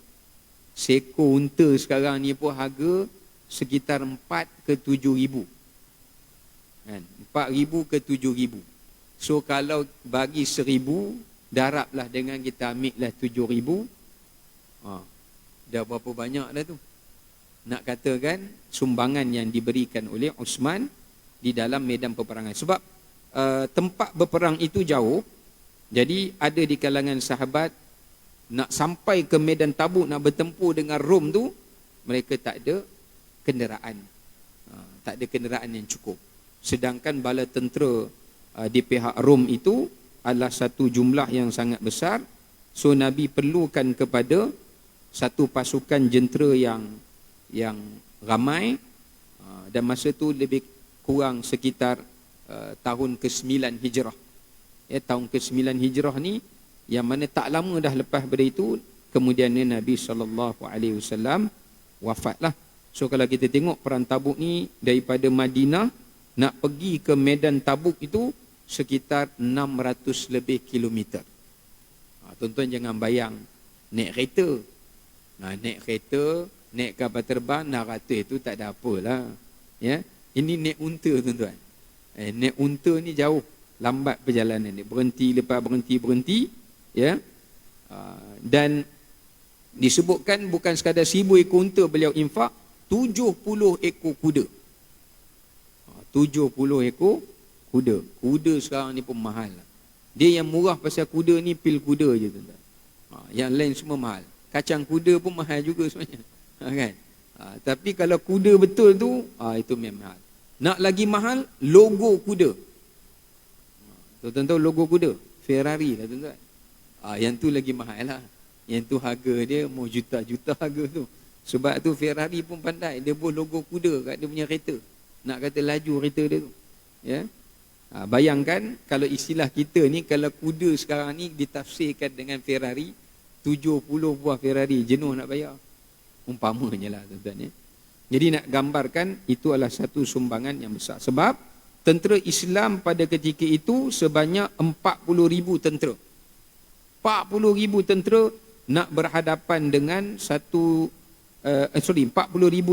Seekor unta sekarang ni pun harga sekitar 4 ke 7 ribu. Kan? 4 ribu ke 7 ribu. So kalau bagi 1000, darablah dengan kita ambil lah 7 ribu. Dah berapa banyak dah tu. Nak katakan sumbangan yang diberikan oleh Uthman di dalam medan peperangan. Sebab tempat berperang itu jauh. Jadi ada di kalangan sahabat nak sampai ke medan Tabuk, nak bertempur dengan Rom tu, mereka tak ada kenderaan. Tak ada kenderaan yang cukup. Sedangkan bala tentera di pihak Rom itu adalah satu jumlah yang sangat besar. So Nabi perlukan kepada satu pasukan jentera yang ramai, dan masa tu lebih kurang sekitar tahun ke-9 Hijrah. Tahun ke-9 Hijrah ni, yang mana tak lama dah lepas pada itu, kemudiannya Nabi SAW wafatlah. So kalau kita tengok perang Tabuk ni, daripada Madinah nak pergi ke medan Tabuk itu sekitar 600 lebih kilometer. Tuan-tuan jangan bayang naik kereta. Naik kereta, naik kapal terbang 600 itu tak ada apalah. Ya, ini naik unta, tuan-tuan. Naik unta ni jauh, lambat perjalanan dia, berhenti lepas berhenti, ya. Dan disebutkan bukan sekadar 1000 ekor unta beliau infak, 70 ekor kuda. 70 ekor kuda. Kuda sekarang ni pun mahal. Dia yang murah pasal kuda ni pil kuda je, tuan-tuan. Yang lain semua mahal. Kacang kuda pun mahal juga sebenarnya. Kan? Tapi kalau kuda betul tu, itu memang mahal. Nak lagi mahal, logo kuda. Tuan-tuan tahu logo kuda? Ferrari lah, tuan-tuan. Yang tu lagi mahal lah. Yang tu harga dia mau juta-juta harga tu. Sebab tu Ferrari pun pandai. Dia buat logo kuda kat dia punya kereta. Nak kata laju kereta dia tu. Ya? Bayangkan kalau istilah kita ni, kalau kuda sekarang ni ditafsirkan dengan Ferrari, 70 buah Ferrari, jenuh nak bayar. Umpamanya lah, tuan-tuan. Ya? Jadi nak gambarkan, itu adalah satu sumbangan yang besar. Sebab tentera Islam pada ketika itu sebanyak 40,000 tentera. 40,000 tentera nak berhadapan dengan 40,000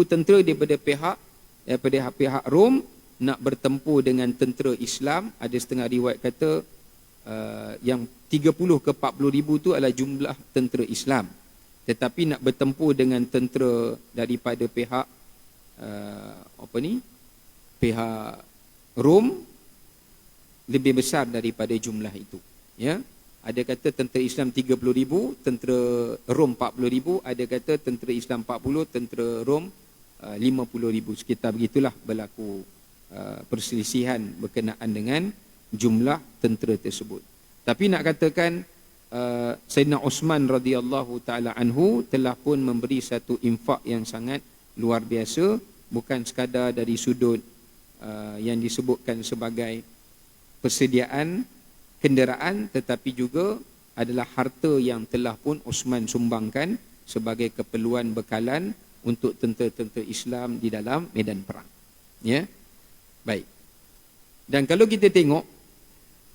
tentera daripada pihak Rom nak bertempur dengan tentera Islam. Ada setengah riwayat kata yang 30 ke 40,000 tu adalah jumlah tentera Islam. Tetapi nak bertempur dengan tentera daripada pihak pihak Rom lebih besar daripada jumlah itu. Ya, ada kata tentera Islam 30,000, tentera Rom 40,000, ada kata tentera Islam 40, tentera Rom 50,000. Sekitar begitulah berlaku perselisihan berkenaan dengan jumlah tentera tersebut. Tapi nak katakan Sayyidina Uthman radhiyallahu taala anhu telah pun memberi satu infak yang sangat luar biasa, bukan sekadar dari sudut yang disebutkan sebagai persediaan kenderaan, tetapi juga adalah harta yang telah pun Uthman sumbangkan sebagai keperluan bekalan untuk tentera-tentera Islam di dalam medan perang. Ya. Baik. Dan kalau kita tengok,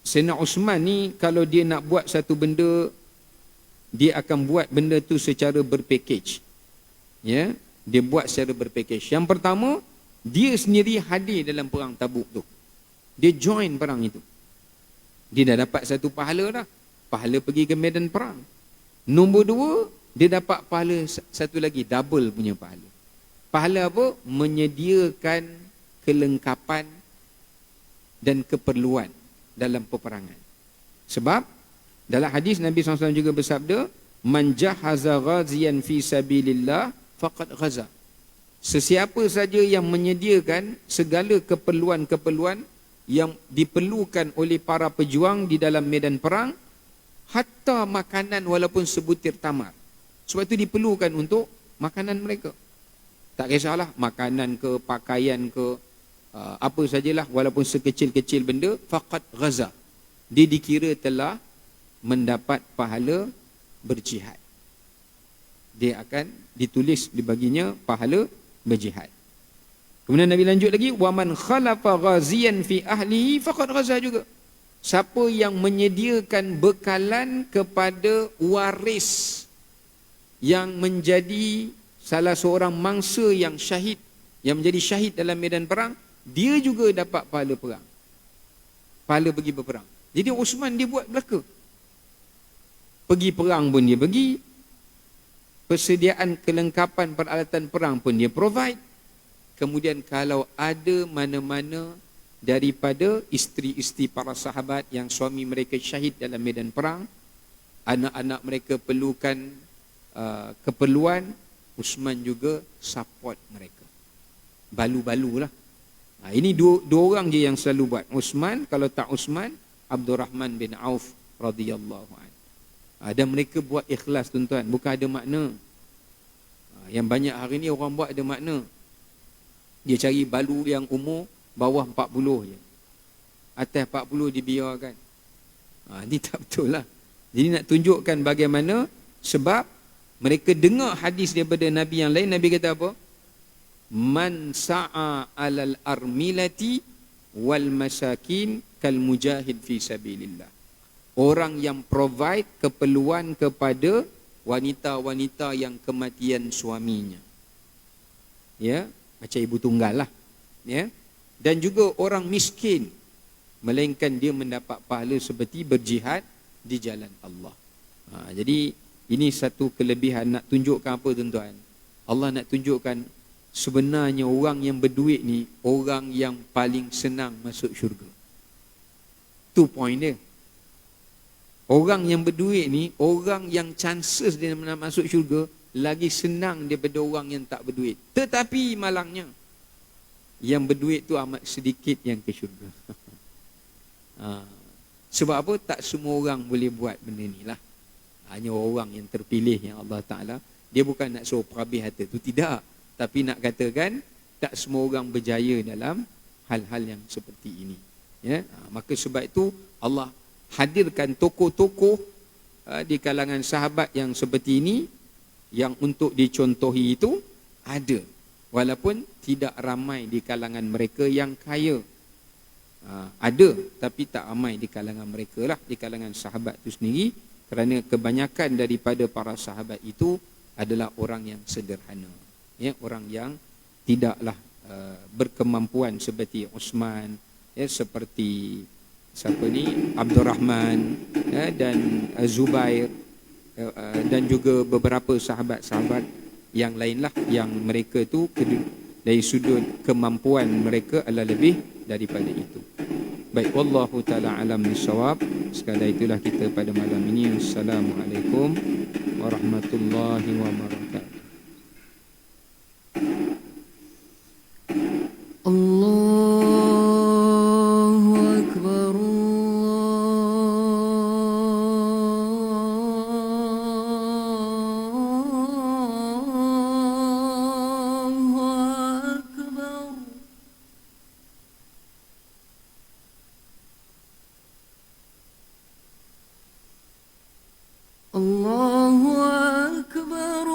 Sayyidina Osman ni kalau dia nak buat satu benda, dia akan buat benda tu secara berpackage. Ya, dia buat secara berpackage. Yang pertama, dia sendiri hadir dalam perang Tabuk tu. Dia join perang itu. Dia dah dapat satu pahala dah. Pahala pergi ke medan perang. Nombor dua, dia dapat pahala satu lagi, double punya pahala. Pahala apa? Menyediakan kelengkapan dan keperluan dalam peperangan. Sebab dalam hadis Nabi SAW juga bersabda, man jahaza ghaziyan fi sabilillah faqad ghaza. Sesiapa saja yang menyediakan segala keperluan-keperluan yang diperlukan oleh para pejuang di dalam medan perang, hatta makanan walaupun sebutir tamar. Sebab itu diperlukan untuk makanan mereka. Tak kisahlah makanan ke, pakaian ke, apa sajalah, walaupun sekecil-kecil benda, faqad ghaza. Dia dikira telah mendapat pahala berjihad. Dia akan ditulis dibaginya pahala berjihad. Kemudian Nabi lanjut lagi, waman khalafa ghaziyan fi ahlihi faqad ghaza juga. Siapa yang menyediakan bekalan kepada waris yang menjadi salah seorang mangsa yang syahid, yang menjadi syahid dalam medan perang, dia juga dapat pahala perang. Pahala pergi berperang. Jadi Osman dia buat belaka. Pergi perang pun dia pergi. Persediaan kelengkapan peralatan perang pun dia provide. Kemudian kalau ada mana-mana daripada isteri-isteri para sahabat yang suami mereka syahid dalam medan perang, anak-anak mereka perlukan keperluan, Osman juga support mereka. Balu-balulah. Ini dua orang je yang selalu buat. Osman, kalau tak Osman, Abdul Rahman bin Auf radhiyallahu anhu. Dan mereka buat ikhlas, tuan-tuan, bukan ada makna. Yang banyak hari ni orang buat ada makna. Dia cari balu yang umur bawah 40 je. Atas 40 dibiarkan. Ini tak betul lah. Jadi nak tunjukkan bagaimana, sebab mereka dengar hadis daripada Nabi yang lain. Nabi kata apa? Man sa'a alal armilati wal masakin kal mujahid fi sabilillah. Orang yang provide keperluan kepada wanita-wanita yang kematian suaminya. Ya, macam ibu tunggal lah. Ya. Dan juga orang miskin, melainkan dia mendapat pahala seperti berjihad di jalan Allah. Jadi ini satu kelebihan. Nak tunjukkan apa, tuan-tuan? Allah nak tunjukkan sebenarnya orang yang berduit ni orang yang paling senang masuk syurga. Tu point dia. Orang yang berduit ni orang yang chances dia nak masuk syurga lagi senang daripada orang yang tak berduit. Tetapi malangnya, yang berduit tu amat sedikit yang ke syurga. Sebab apa? Tak semua orang boleh buat benda ni lah. Hanya orang yang terpilih yang Allah Ta'ala. Dia bukan nak suruh perhabis harta tu, tidak. Tapi nak katakan tak semua orang berjaya dalam hal-hal yang seperti ini. Ya? Maka sebab itu Allah hadirkan tokoh-tokoh di kalangan sahabat yang seperti ini, yang untuk dicontohi itu ada, walaupun tidak ramai di kalangan mereka yang kaya. Ada, tapi tak ramai di kalangan mereka lah, di kalangan sahabat itu sendiri, kerana kebanyakan daripada para sahabat itu adalah orang yang sederhana, ya, orang yang tidaklah berkemampuan seperti Osman, ya, seperti siapa ni, Abdul Rahman, ya, dan Zubair, dan juga beberapa sahabat-sahabat yang lainlah, yang mereka tu dari sudut kemampuan mereka adalah lebih daripada itu. Baik, wallahu taala alam bisawab. Sekadar itulah kita pada malam ini. Assalamualaikum warahmatullahi wabarakatuh. Allahu akbar. Allahu akbar.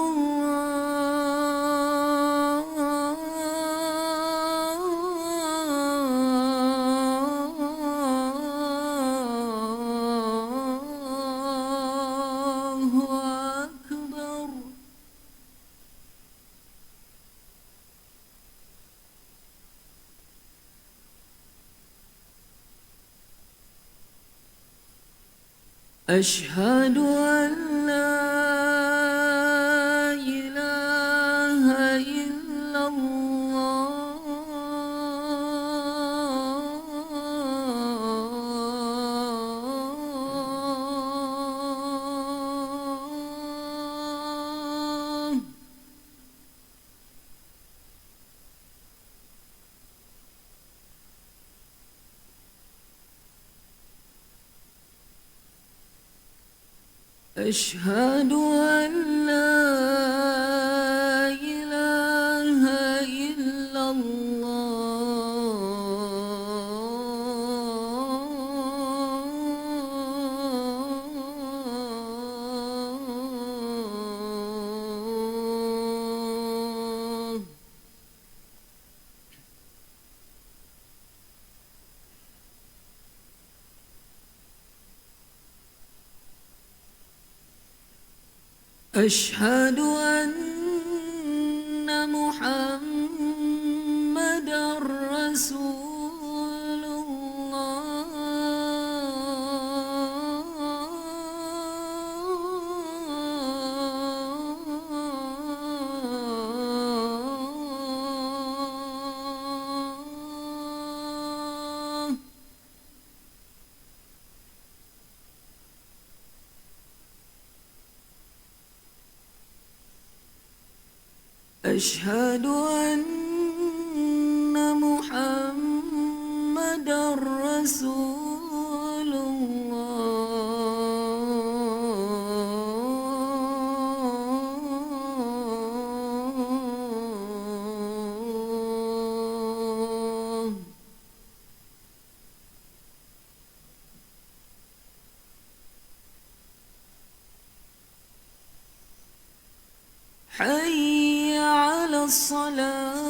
أشهد أن لا إله إلا الله. أشهد أن لا إله إلا الله. أشهد أن محمدًا رسول الله. أشهد أن محمدًا رسول الله. حي على الصلاة.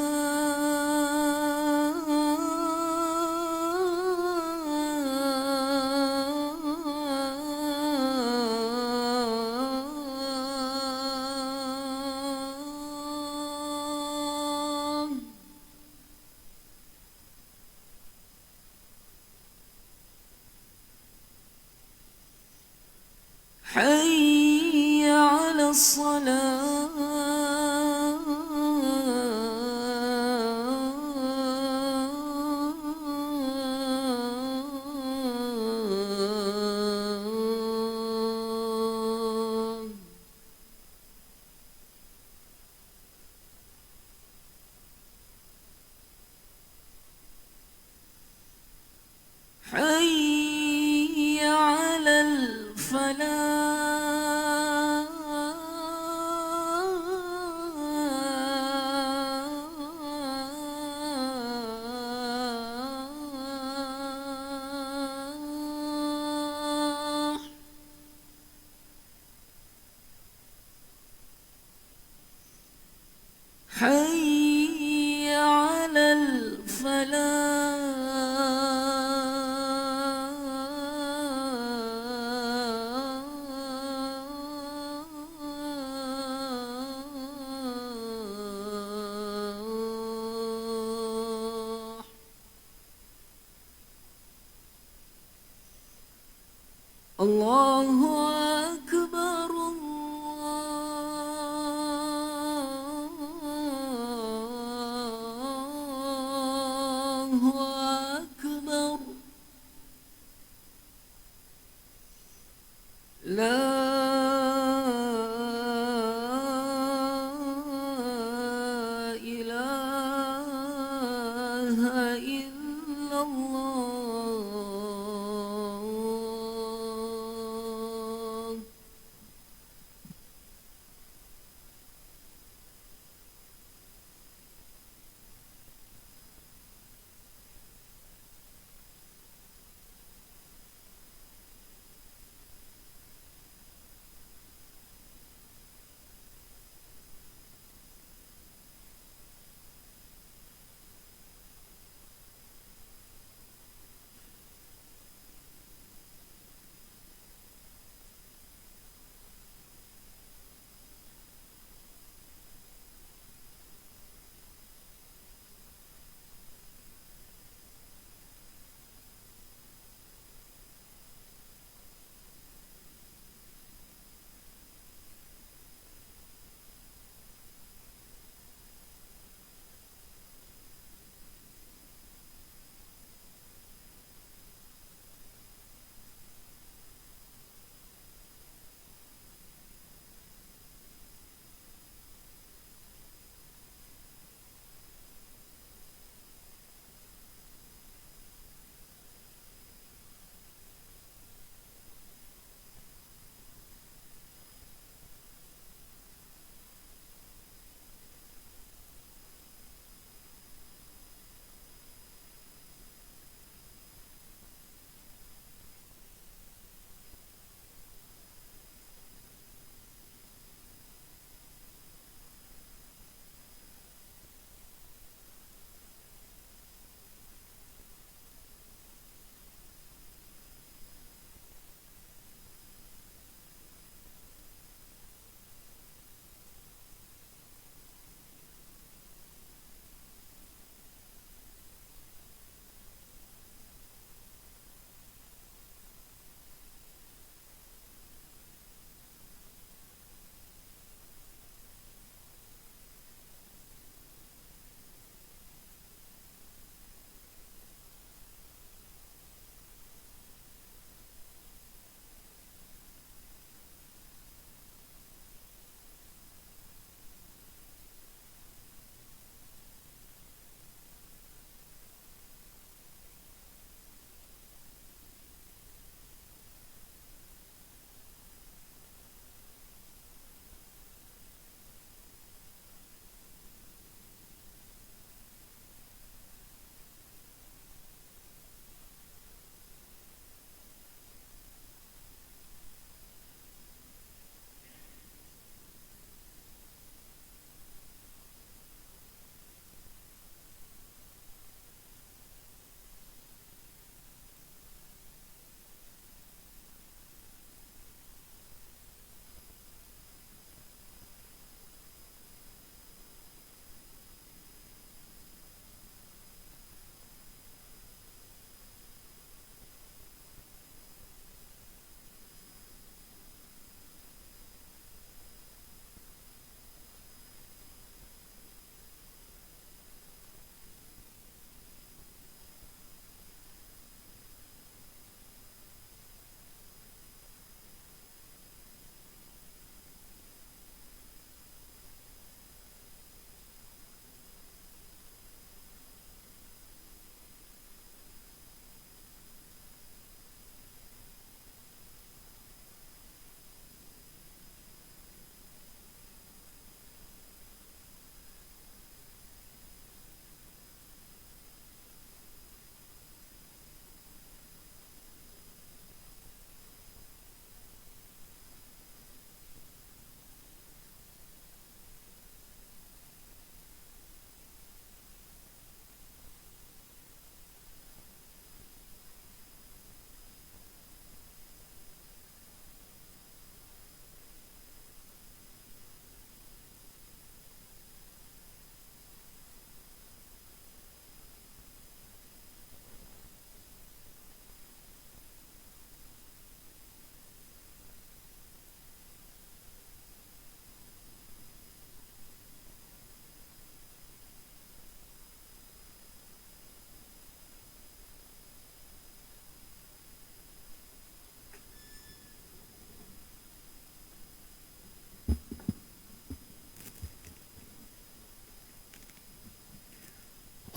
حي على الصلاة. حي على الفلاح.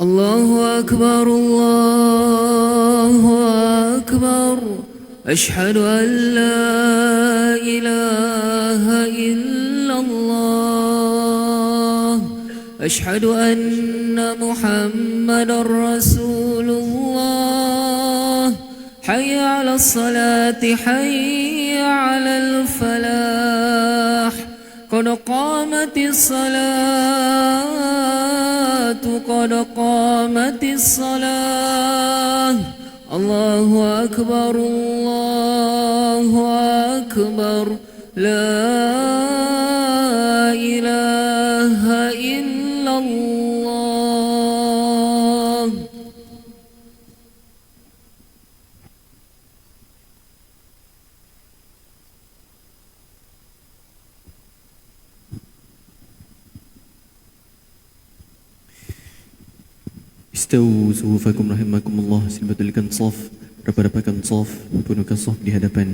الله أكبر الله أكبر أشهد أن لا إله إلا الله أشهد أن محمد رسول الله حي على الصلاة حي على الفلاح قد قامت الصلاة قد قامت الصلاة الله أكبر الله أكبر لا إله إلا الله. Istawu suhufakum rahimakumullah. Sila betulkan saf, rapat-rapatkan saf, penuhkan saf di hadapan.